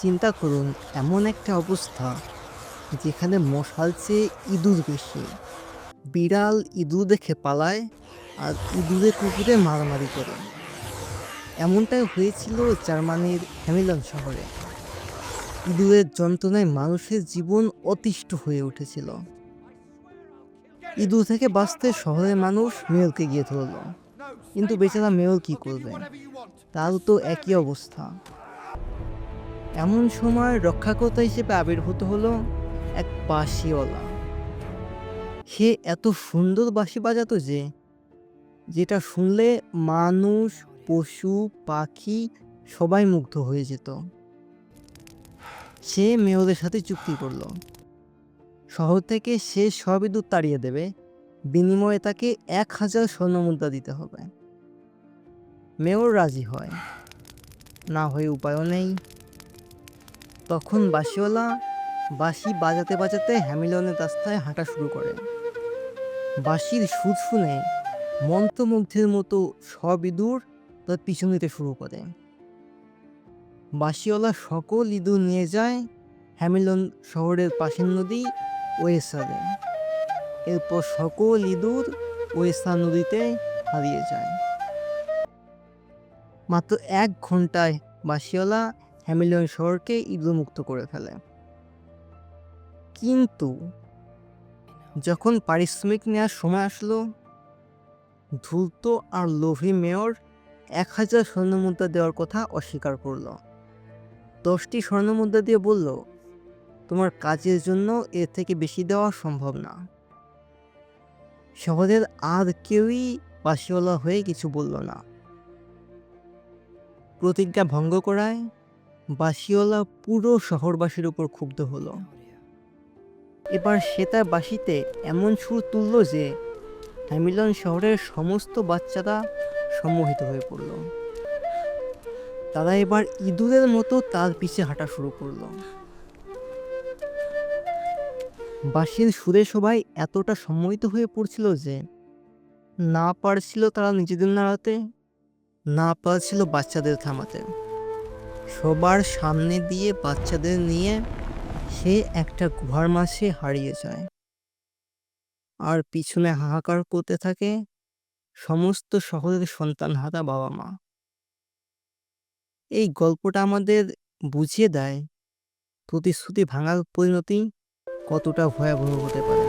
চিন্তা করুন, এমন একটা অবস্থা যেখানে মশার চেয়ে ইঁদুর বেশি। বিড়াল ইঁদুর দেখে পালায়, আর ইঁদুরে কুকুরে মারামারি করে। এমনটাই হয়েছিল জার্মানির হ্যামিলন শহরে। ইঁদুরের যন্ত্রণায় মানুষের জীবন অতিষ্ঠ হয়ে উঠেছিল। ইঁদুর থেকে বাঁচতে শহরের মানুষ মেয়রকে গিয়ে ধরল, কিন্তু বেচারা মেয়র কি করবে, তারও তো একই অবস্থা। এমন সময় রক্ষাকর্তা হিসেবে আবির্ভূত হলো এক বাঁশিওয়ালা। সে এত সুন্দর বাঁশি বাজাতো যেটা শুনলে মানুষ, পশু, পাখি সবাই মুগ্ধ হয়ে যেত। সে মেয়রের সাথে চুক্তি করলো, শহর থেকে সে সব ইঁদুর তাড়িয়ে দেবে, বিনিময়ে তাকে 1000 স্বর্ণমুদ্রা দিতে হবে। মেয়র রাজি হয়, না হয়ে উপায়ও নেই। তখন বাঁশিওয়ালা বাঁশি বাজাতে বাজাতে হ্যামিলনের রাস্তায় হাঁটা শুরু করে। বাঁশির সুর শুনে মন্ত্রমুগ্ধের মতো সব ইঁদুর তার পিছু নিতে শুরু করে। বাঁশিওয়ালা সকল ইঁদুর নিয়ে যায় হ্যামিলন শহরের পাশের নদী ওয়েসারে। এরপর সকল ইঁদুর ওয়েসা নদীতে হারিয়ে যায়। মাত্র 1 ঘন্টায় বাঁশিওয়ালা হ্যামিলন শহরকে ইঁদুর মুক্ত করে ফেলে। কিন্তু যখন পারিশ্রমিক নেওয়ার সময় আসলো, ধূর্ত আর লোভী মেয়র 1000 স্বর্ণমুদ্রা দেওয়ার কথা অস্বীকার করল। 10টি স্বর্ণমুদ্রা দিয়ে বলল, তোমার কাজের জন্য এর থেকে বেশি দেওয়া সম্ভব না। শহরের আর কেউই বাঁশিওয়ালা হয়ে কিছু বলল না। প্রতিজ্ঞা ভঙ্গ করায় বাঁশিওয়ালা পুরো শহরবাসীর উপর ক্ষুব্ধ হলো। এবার সে তার বাঁশিতে এমন সুর তুলল যে হ্যামিলন শহরের সমস্ত বাচ্চারা সম্মোহিত হয়ে পড়ল। তারা এবার ইঁদুরের মতো তার পিছে হাঁটা শুরু করলো। বাঁশির সুরে সবাই এতটা সম্মোহিত হয়ে পড়ছিল যে না পারছিল তারা নিজেদের নাড়াতে, না পারছিল বাচ্চাদের থামাতে। সবার সামনে দিয়ে বাচ্চাদের নিয়ে সে একটা গুহার মাঝে হারিয়ে যায়, আর পিছনে হাহাকার করতে থাকে সমস্ত শহরের সন্তানহারা বাবা মা। এই গল্পটা আমাদের বুঝিয়ে দেয় প্রতিশ্রুতি ভাঙার পরিণতি কতটা ভয়াবহ হতে পারে।